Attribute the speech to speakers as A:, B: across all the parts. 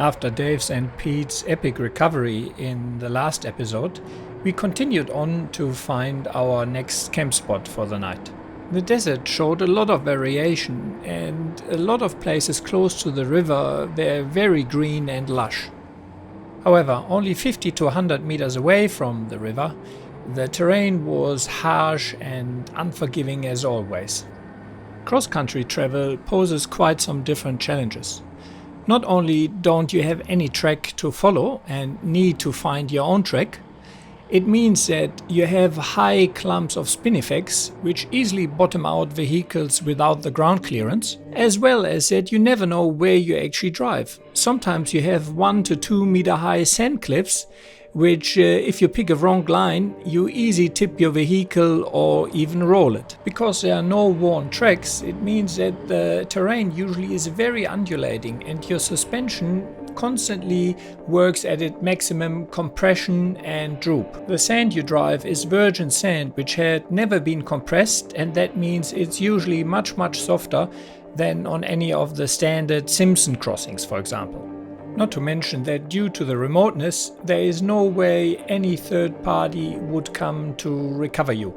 A: After Dave's and Pete's epic recovery in the last episode, we continued on to find our next camp spot for the night. The desert showed a lot of variation, and a lot of places close to the river were very green and lush. However, only 50 to 100 meters away from the river, the terrain was harsh and unforgiving as always. Cross-country travel poses quite some different challenges. Not only don't you have any track to follow and need to find your own track, it means that you have high clumps of spinifex which easily bottom out vehicles without the ground clearance, as well as that you never know where you actually drive. Sometimes you have 1 to 2 meter high sand cliffs which if you pick a wrong line, you easily tip your vehicle or even roll it. Because there are no worn tracks, it means that the terrain usually is very undulating and your suspension constantly works at its maximum compression and droop. The sand you drive is virgin sand which had never been compressed, and that means it's usually much softer than on any of the standard Simpson crossings, for example. Not to mention that due to the remoteness, there is no way any third party would come to recover you.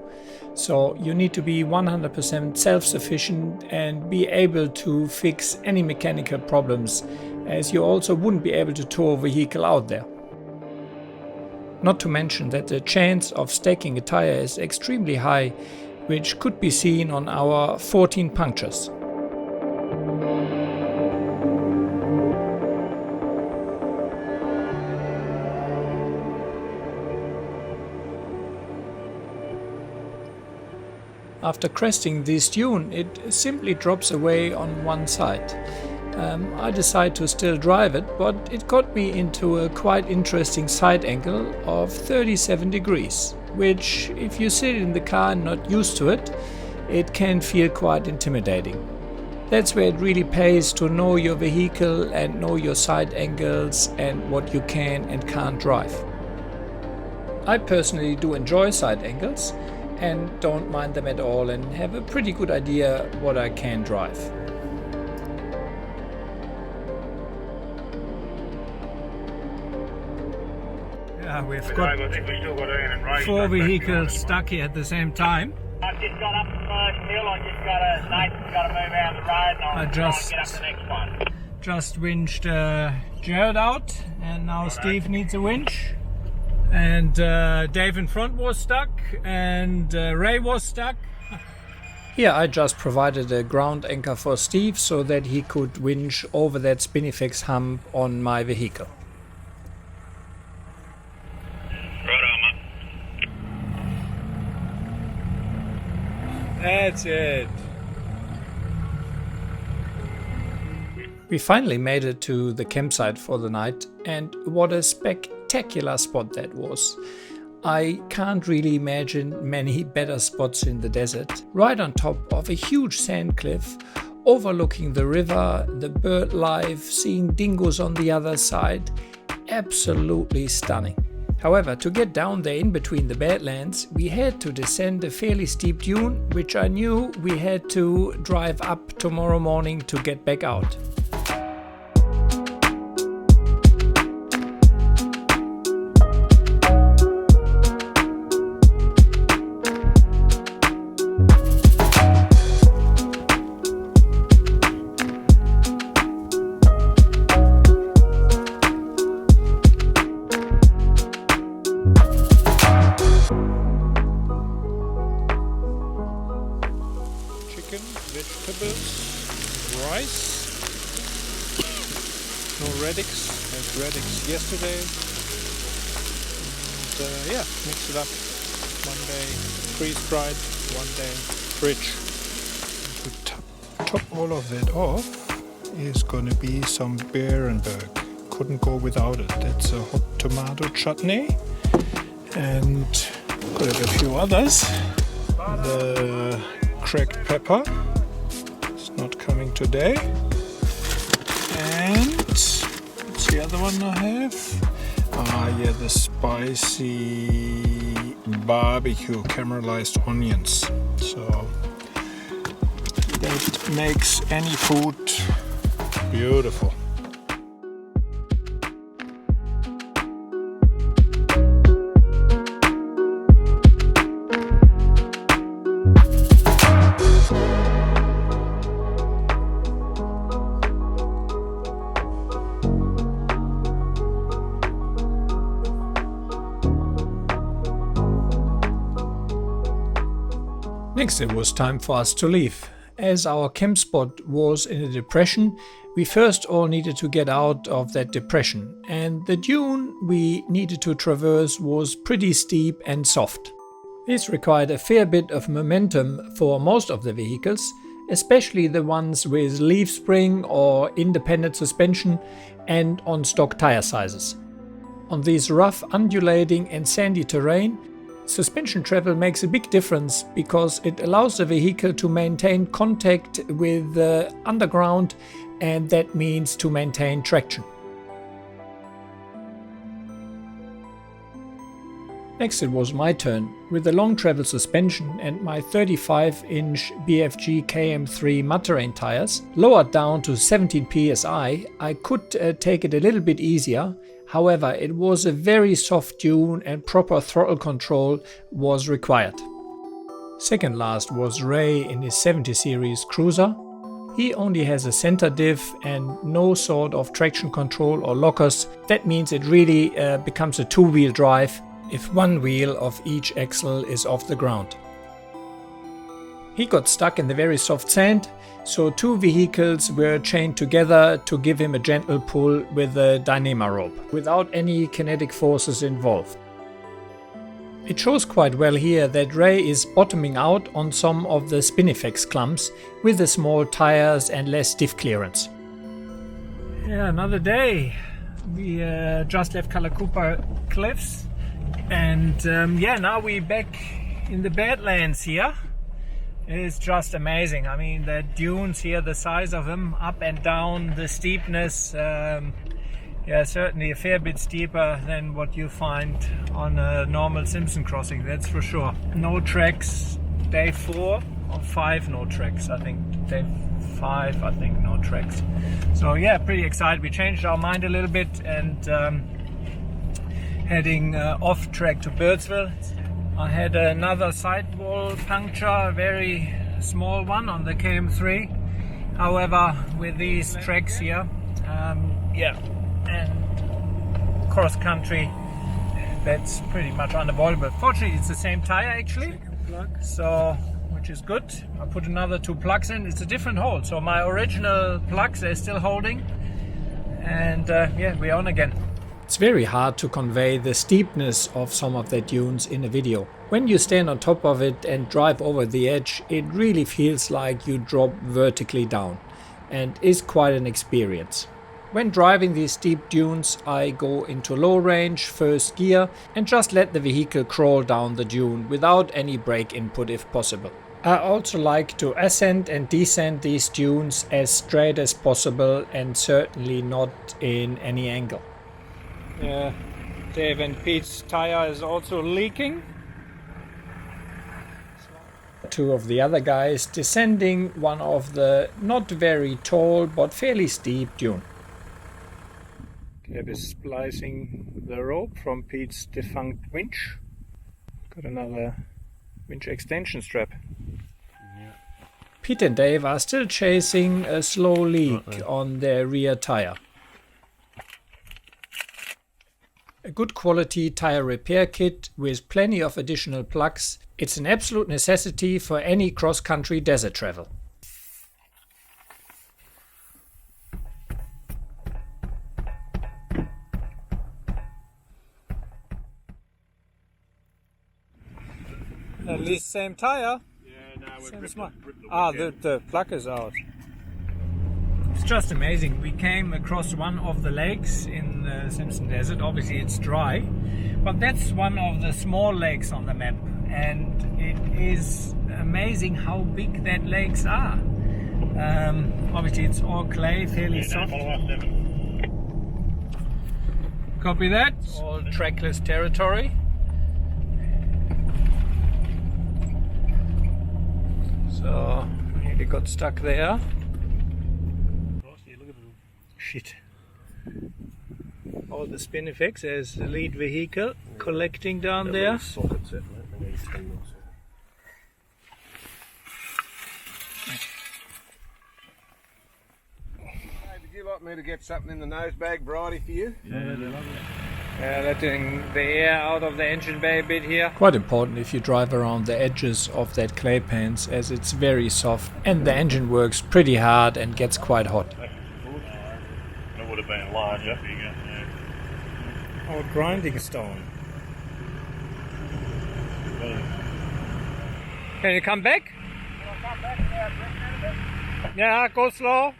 A: So you need to be 100% self-sufficient and be able to fix any mechanical problems, as you also wouldn't be able to tow a vehicle out there. Not to mention that the chance of stacking a tire is extremely high, which could be seen on our 14 punctures. After cresting this dune, it simply drops away on one side. I decide to still drive it, but it got me into a quite interesting side angle of 37 degrees, which if you sit in the car and not used to it, it can feel quite intimidating. That's where it really pays to know your vehicle and know your side angles and what you can and can't drive. I personally do enjoy side angles and don't mind them at all and have a pretty good idea what I can drive. Yeah, we've got 4 vehicles stuck here at the same time.
B: I've just got up the first hill, Nathan's got to move out of the road and I'll try and get up the next one.
A: Just winched Jared out, and now Steve needs a winch. And Dave in front was stuck, and Ray was stuck. Here I just provided a ground anchor for Steve so that he could winch over that spinifex hump on my vehicle.
B: Right on, mate.
A: That's it. We finally made it to the campsite for the night, and what a spectacular spot that was. I can't really imagine many better spots in the desert. Right on top of a huge sand cliff, overlooking the river, the bird life, seeing dingoes on the other side. Absolutely stunning. However, to get down there in between the badlands, we had to descend a fairly steep dune, which I knew we had to drive up tomorrow morning to get back out.
C: Vegetables, rice, no radix, had radix yesterday, and mix it up. One day freeze-dried, one day fridge. To top all of that off is going to be some Beerenberg. Couldn't go without it. That's a hot tomato chutney, and got a few others. The cracked pepper. Not coming today. And what's the other one I have? The spicy barbecue caramelized onions. So that makes any food beautiful.
A: Next it was time for us to leave. As our camp spot was in a depression, we first all needed to get out of that depression, and the dune we needed to traverse was pretty steep and soft. This required a fair bit of momentum for most of the vehicles, especially the ones with leaf spring or independent suspension and on stock tire sizes. On these rough, undulating and sandy terrain, suspension travel makes a big difference because it allows the vehicle to maintain contact with the underground, and that means to maintain traction. Next it was my turn. With the long travel suspension and my 35-inch BFG KM3 mud-terrain tires lowered down to 17 psi, I could take it a little bit easier. However, it was a very soft dune and proper throttle control was required. Second last was Ray in his 70 series cruiser. He only has a center diff and no sort of traction control or lockers. That means it really becomes a two-wheel drive if one wheel of each axle is off the ground. He got stuck in the very soft sand, so two vehicles were chained together to give him a gentle pull with a dynamo rope, without any kinetic forces involved. It shows quite well here that Ray is bottoming out on some of the Spinifex clumps with the small tires and less stiff clearance. Yeah, another day. We just left Kallakoopah Cliffs. And now we're back in the Badlands here. It's just amazing. I mean, the dunes here, the size of them, up and down, the steepness, certainly a fair bit steeper than what you find on a normal Simpson crossing, that's for sure. No tracks, day 4 or 5, no tracks. I think day 5, no tracks. So yeah, pretty excited. We changed our mind a little bit and heading off track to Birdsville. I had another sidewall puncture, a very small one on the KM3. However, with these tracks here, and cross country, that's pretty much unavoidable. Fortunately, it's the same tire actually, so which is good. I put another 2 plugs in. It's a different hole, so my original plugs they're still holding, and we're on again. It's very hard to convey the steepness of some of the dunes in a video. When you stand on top of it and drive over the edge, it really feels like you drop vertically down, and is quite an experience. When driving these steep dunes, I go into low range, first gear, and just let the vehicle crawl down the dune without any brake input if possible. I also like to ascend and descend these dunes as straight as possible and certainly not in any angle. Dave and Pete's tire is also leaking. 2 of the other guys descending one of the not very tall but fairly steep dune. Dave is splicing the rope from Pete's defunct winch. Got another winch extension strap. Yeah. Pete and Dave are still chasing a slow leak on their rear tire. A good quality tire repair kit with plenty of additional plugs. It's an absolute necessity for any cross-country desert travel. At least same tire?
B: Yeah, no, we've ripped
A: the plug is out. It's just amazing. We came across one of the lakes in the Simpson Desert. Obviously it's dry, but that's one of the small lakes on the map, and it is amazing how big that lakes are. Obviously it's all clay, fairly soft. Copy that. All trackless territory. So he got stuck there. Shit. All the Spinifex as the lead vehicle collecting down there.
D: If you'd like me to get something in the nose bag variety for you?
A: Yeah, they're lovely. Letting the air out of the engine bay a bit here. Quite important if you drive around the edges of that clay pans, as it's very soft and the engine works pretty hard and gets quite hot.
B: It would have been larger.
A: Our grinding stone. Can you come back? Yeah, go slow.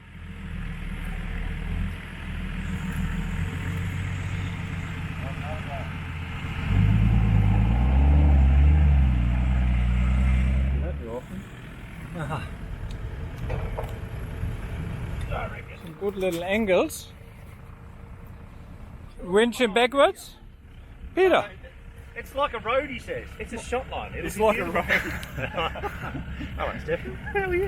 A: Some good little angles. Winch him backwards. Peter.
B: It's like a road, he says. It's a shot line.
A: It's like a road.
B: Hello, Stephen.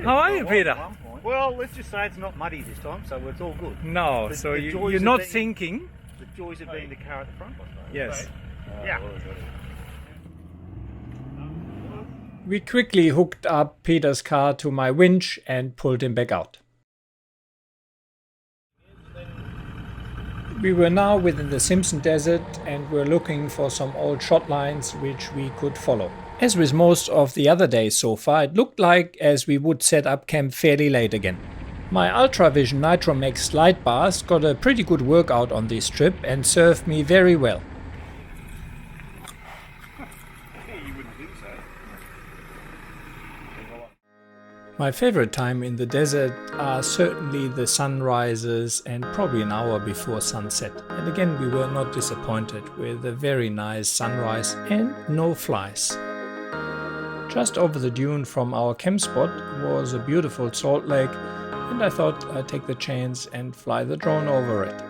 A: How are you, Peter?
B: Well, let's just say it's not muddy this time, so it's all good.
A: No,
B: The-
A: so
B: the
A: you're
B: joys
A: not
B: of being-
A: sinking.
B: The joys of being the car at the front.
A: Yes.
B: Yeah.
A: We quickly hooked up Peter's car to my winch and pulled him back out. We were now within the Simpson Desert and were looking for some old shot lines which we could follow. As with most of the other days so far, it looked like as we would set up camp fairly late again. My Ultravision Nitromax light bars got a pretty good workout on this trip and served me very well. My favorite time in the desert are certainly the sunrises and probably an hour before sunset. And again, we were not disappointed with a very nice sunrise and no flies. Just over the dune from our camp spot was a beautiful salt lake, and I thought I'd take the chance and fly the drone over it.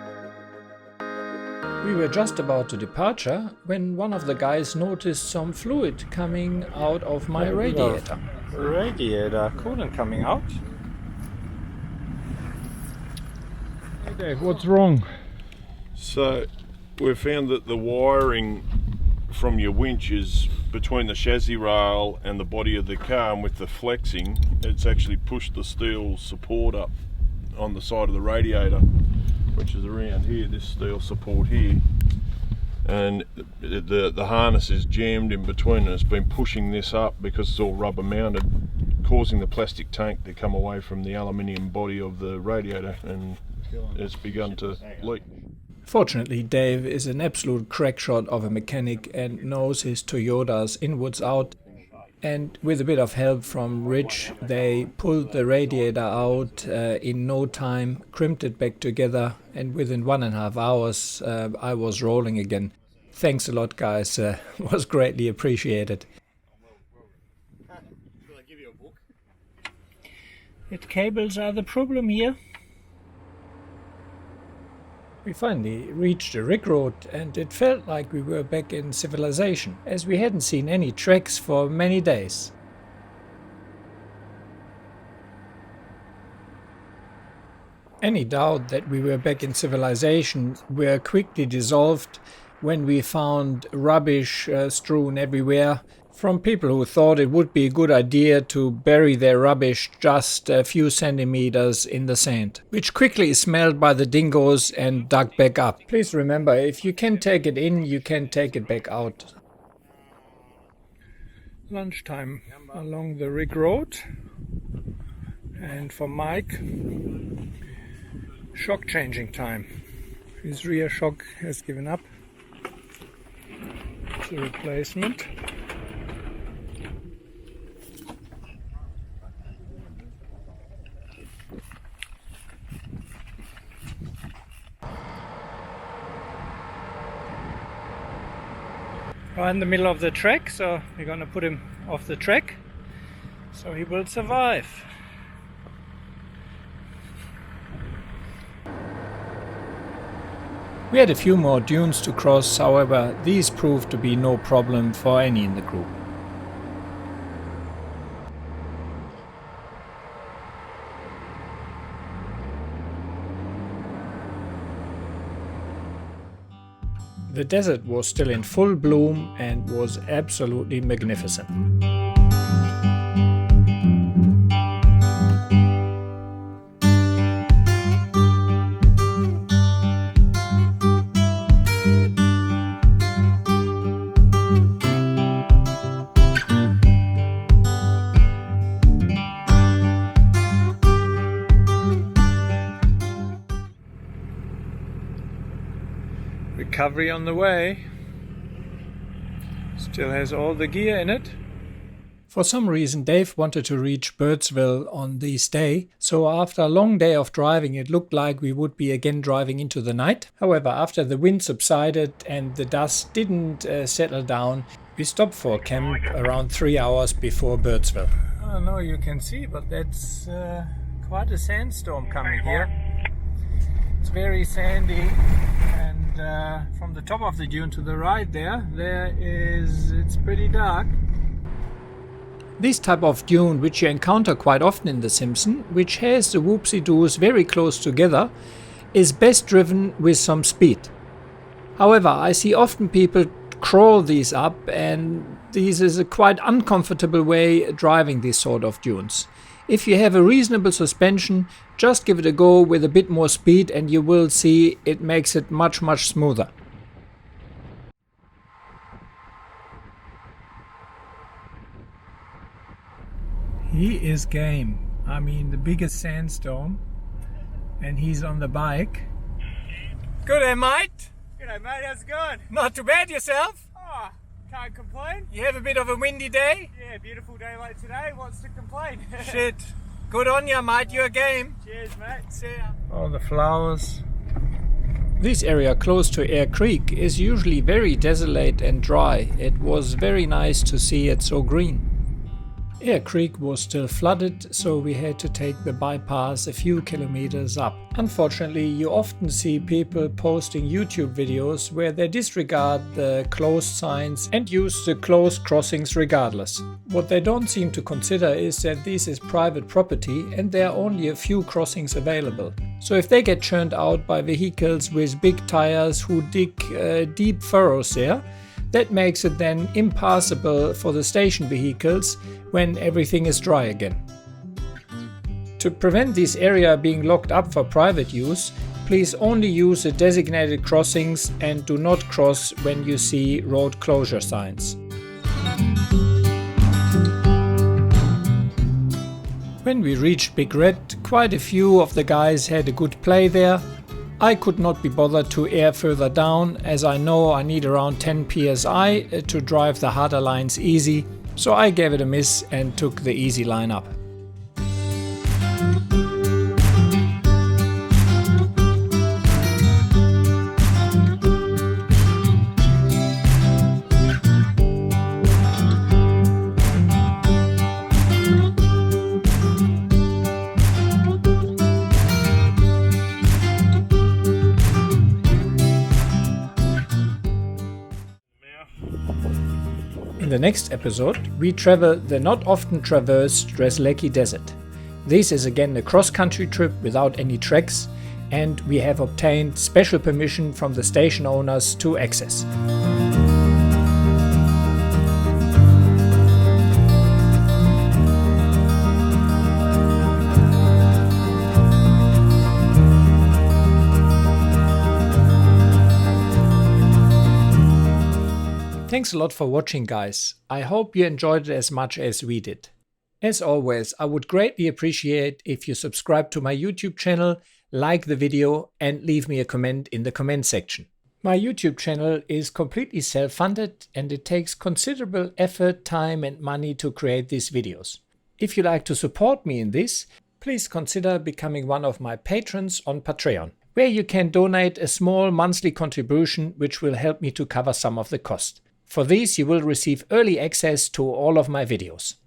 A: We were just about to departure when one of the guys noticed some fluid coming out of my radiator. Radiator, coolant coming out. Hey Dave, what's wrong?
D: So we've found that the wiring from your winch is between the chassis rail and the body of the car, and with the flexing it's actually pushed the steel support up on the side of the radiator, which is around here, this steel support here, and the harness is jammed in between and it's been pushing this up because it's all rubber mounted, causing the plastic tank to come away from the aluminium body of the radiator, and it's begun to leak.
A: Fortunately, Dave is an absolute crack shot of a mechanic and knows his Toyotas inwards out, and with a bit of help from Rich they pulled the radiator out in no time, crimped it back together, and within 1.5 hours I was rolling again. Thanks a lot guys, was greatly appreciated. Its cables are the problem here. We finally reached a rig road and it felt like we were back in civilization, as we hadn't seen any tracks for many days. Any doubt that we were back in civilization were quickly dissolved when we found rubbish strewn everywhere, from people who thought it would be a good idea to bury their rubbish just a few centimeters in the sand, which quickly is smelled by the dingoes and dug back up. Please remember, if you can take it in, you can take it back out. Lunchtime along the rig road, and for Mike, shock changing time. His rear shock has given up. It's a replacement. We're in the middle of the track, so we're going to put him off the track so he will survive. We had a few more dunes to cross, however these proved to be no problem for any in the group. The desert was still in full bloom and was absolutely magnificent. recovery on the way. Still has all the gear in it. For some reason Dave wanted to reach Birdsville on this day, so after a long day of driving it looked like we would be again driving into the night. However, after the wind subsided and the dust didn't settle down, we stopped for camp around 3 hours before Birdsville. I don't know, you can see, but that's quite a sandstorm coming here. It's very sandy, and from the top of the dune to the right it's pretty dark. This type of dune, which you encounter quite often in The Simpsons, which has the whoopsie-doos very close together, is best driven with some speed. However, I see often people crawl these up, and this is a quite uncomfortable way driving these sort of dunes. If you have a reasonable suspension, just give it a go with a bit more speed and you will see it makes it much smoother. He is game. I mean, the biggest sandstorm, and he's on the bike. Good day, mate.
B: G'day mate, how's it going?
A: Not too bad yourself.
B: Oh, can't complain.
A: You have a bit of a windy day.
B: Yeah, beautiful day like today, what's to complain?
A: Shit. Good on ya, mate. You're game.
B: Cheers mate.
A: See ya. All the flowers. This area close to Air Creek is usually very desolate and dry. It was very nice to see it so green. Air Creek was still flooded, so we had to take the bypass a few kilometers up. Unfortunately, you often see people posting YouTube videos where they disregard the closed signs and use the closed crossings regardless. What they don't seem to consider is that this is private property and there are only a few crossings available. So if they get churned out by vehicles with big tires who dig deep furrows there, that makes it then impassable for the station vehicles when everything is dry again. To prevent this area being locked up for private use, please only use the designated crossings and do not cross when you see road closure signs. When we reached Big Red, quite a few of the guys had a good play there. I could not be bothered to air further down, as I know I need around 10 psi to drive the harder lines easy, so I gave it a miss and took the easy line up. In the next episode, we travel the not often traversed Dreslecki Desert. This is again a cross-country trip without any treks, and we have obtained special permission from the station owners to access. Thanks a lot for watching, guys. I hope you enjoyed it as much as we did. As always, I would greatly appreciate if you subscribe to my YouTube channel, like the video and leave me a comment in the comment section. My YouTube channel is completely self-funded and it takes considerable effort, time and money to create these videos. If you'd like to support me in this, please consider becoming one of my patrons on Patreon, where you can donate a small monthly contribution which will help me to cover some of the cost. For these, you will receive early access to all of my videos.